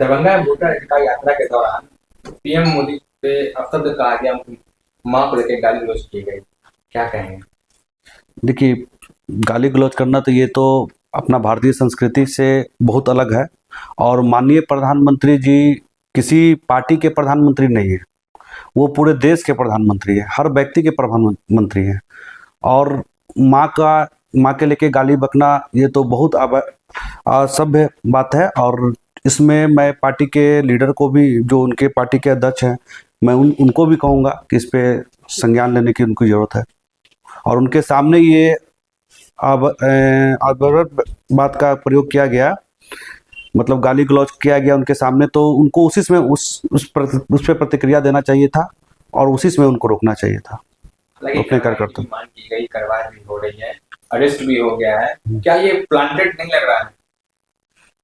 दरभंगा में वोटर अधिकार यात्रा के दौरान पीएम मोदी पे अपशब्द कहा गया, उनकी मां को लेकर गाली गलौज की गई, क्या कहेंगे? देखिए, गाली गलौज करना तो ये तो अपना भारतीय संस्कृति से बहुत अलग है। और माननीय प्रधानमंत्री जी किसी पार्टी के प्रधानमंत्री नहीं है, वो पूरे देश के प्रधानमंत्री है, हर व्यक्ति के प्रधानमंत्री हैं। और माँ के लेके गाली बकना ये तो बहुत असभ्य बात है। और इसमें मैं पार्टी के लीडर को भी, जो उनके पार्टी के अध्यक्ष हैं, मैं उनको भी कहूँगा कि इस पे संज्ञान लेने की उनको ज़रूरत है। और उनके सामने ये अभद्र बात का प्रयोग किया गया, मतलब गाली गलौज किया गया उनके सामने, तो उनको उसी में उस पे प्रतिक्रिया देना चाहिए था और उसी में उनको रोकना चाहिए था अपने कार्यकर्ता। मांग की गई, कार्रवाई भी हो रही है, अरेस्ट भी हो गया है, क्या ये प्लांटेड नहीं लग रहा है?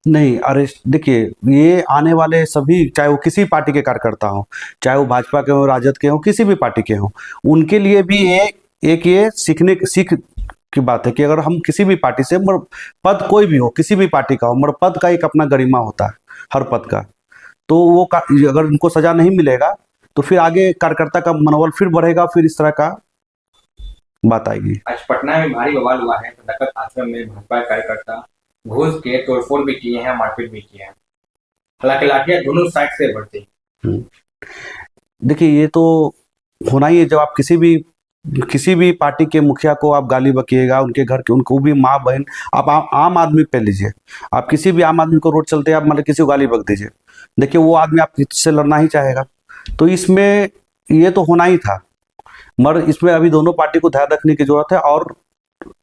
नहीं, अरेस्ट देखिए, ये आने वाले सभी, चाहे वो किसी पार्टी के कार्यकर्ता हो, चाहे वो भाजपा के हो, राजद के हो, किसी भी पार्टी के हो, उनके लिए भी एक ये सीख की बात है कि अगर हम किसी भी पार्टी से, पद कोई भी हो, किसी भी पार्टी का हो, मगर पद का एक अपना गरिमा होता है, हर पद का। तो वो अगर उनको सजा नहीं मिलेगा तो फिर आगे कार्यकर्ता का मनोबल फिर बढ़ेगा, फिर इस तरह का बात आएगी। आज पटना में भारी बवाल हुआ है, सदाकत आश्रम में भाजपा कार्यकर्ता घुस के तोड़फोड़ भी किए हैं, मारपीट भी किए हैं, हालांकि लाठियां दोनों साइड से बढ़ती। देखिए, ये तो होना ही है। जब आप किसी भी पार्टी के मुखिया को आप गाली बकिएगा, उनके घर के, उनको भी माँ बहन, आप आम आदमी पे लीजिए, आप किसी भी आम आदमी को रोड चलते आप मतलब किसी को गाली बक दीजिए, देखिए वो आदमी आपसे लड़ना ही चाहेगा। तो इसमें ये तो होना ही था, मगर इसमें अभी दोनों पार्टी को ध्यान रखने की जरूरत है। और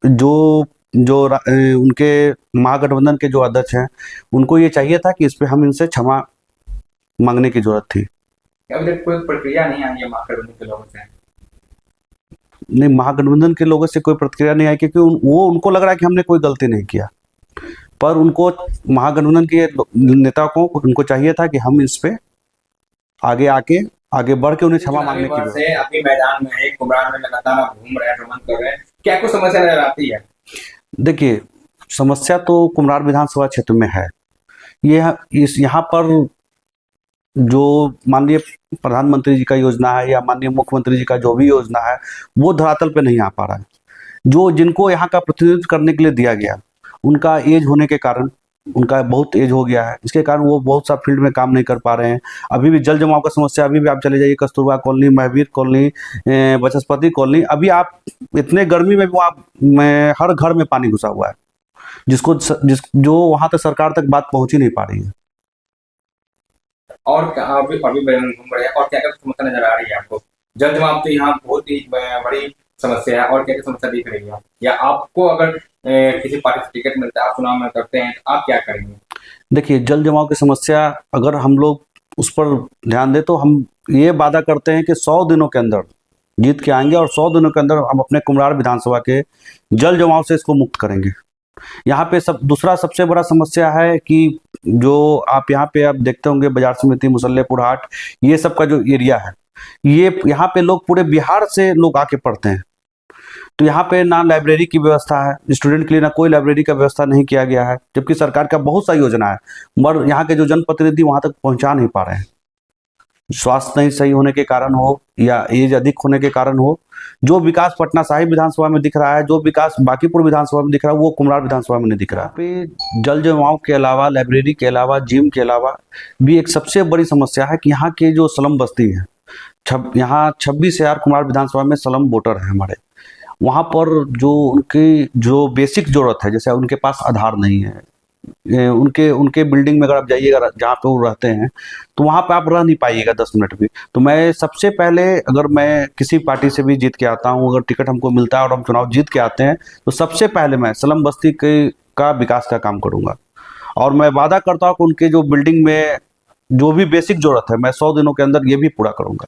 जो उनके महागठबंधन के जो अध्यक्ष हैं, उनको ये चाहिए था कि इस पे हम इनसे क्षमा मांगने की जरूरत थी। अभी तक कोई प्रक्रिया नहीं आई है महागठबंधन के लोगों से? नहीं, महागठबंधन के लोगों से कोई प्रतिक्रिया नहीं आई, क्योंकि उनको लग रहा है कि हमने कोई गलती नहीं किया। पर उनको, महागठबंधन के नेता को, उनको चाहिए था कि हम इस पे आगे बढ़ के उन्हें क्षमा मांगने की जरूरत है। अभी मैदान में है, कुमरान में लगातार घूम रहे हैं, भ्रमण कर रहे हैं, क्या कुछ समस्या नजर आती है? देखिए, समस्या तो कुम्हरार विधानसभा क्षेत्र में है। यहाँ पर जो माननीय प्रधानमंत्री जी का योजना है या माननीय मुख्यमंत्री जी का जो भी योजना है, वो धरातल पे नहीं आ पा रहा है। जिनको यहाँ का प्रतिनिधित्व करने के लिए दिया गया, उनका एज होने के कारण, उनका बहुत एज हो गया है, इसके कारण वो बहुत सा फील्ड में काम नहीं कर पा रहे हैं। अभी भी जल जमाव का समस्या, अभी भी आप चले जाइए Kasturba colony, Mahavir colony, Vachaspati colony, अभी आप इतने गर्मी में भी हर घर में पानी घुसा हुआ है, जो वहां तक सरकार तक बात पहुंच ही नहीं पा रही है। और अभी घूम रहे हैं, और क्या क्या समस्या नजर आ रही है आपको? जल जमाव तो यहाँ बहुत ही बड़ी समस्या है, और क्या क्या समस्या दिख रही है? या आपको अगर किसी पार्टी से टिकट मिलता है, आप चुनाव में करते हैं, तो आप क्या करेंगे? देखिए, जल जमाव की समस्या अगर हम लोग उस पर ध्यान दें तो हम ये वादा करते हैं कि 100 दिनों के अंदर जीत के आएंगे और 100 दिनों के अंदर हम अपने कुम्हरार विधानसभा के जल जमाव से इसको मुक्त करेंगे। यहाँ पे दूसरा सबसे बड़ा समस्या है कि जो आप यहाँ पे आप देखते होंगे, बाजार समिति, मुसल्लेपुर हाट, ये सब का जो एरिया है, ये यहाँ पे लोग पूरे बिहार से लोग आके पढ़ते हैं। तो यहाँ पे ना लाइब्रेरी की व्यवस्था है, स्टूडेंट के लिए ना कोई लाइब्रेरी का व्यवस्था नहीं किया गया है, जबकि सरकार का बहुत सा योजना है, मगर यहाँ के जो जनप्रतिनिधि वहां तक पहुंचा नहीं पा रहे हैं। स्वास्थ्य नहीं सही होने के कारण हो या एज अधिक होने के कारण हो, जो विकास पटना साहिब विधानसभा में दिख रहा है, जो विकास बांकीपुर विधानसभा में दिख रहा है, वो कुम्हरार विधानसभा में नहीं दिख रहा है। जल जमाव के अलावा, लाइब्रेरी के अलावा, जिम के अलावा भी एक सबसे बड़ी समस्या है कि यहाँ के जो स्लम बस्ती है, यहाँ 26,000 कुम्हरार विधानसभा में स्लम वोटर है हमारे। वहाँ पर उनकी जो बेसिक जरूरत है, जैसे उनके पास आधार नहीं है, उनके बिल्डिंग में अगर आप जाइएगा जहाँ पे वो रहते हैं, तो वहाँ पे आप रह नहीं पाइएगा 10 मिनट भी। तो मैं सबसे पहले, अगर मैं किसी पार्टी से भी जीत के आता हूँ, अगर टिकट हमको मिलता है और हम चुनाव जीत के आते हैं, तो सबसे पहले मैं स्लम बस्ती का विकास का काम करूँगा। और मैं वादा करता हूँ कि उनके जो बिल्डिंग में जो भी बेसिक जरूरत है, मैं 100 दिनों के अंदर ये भी पूरा करूँगा।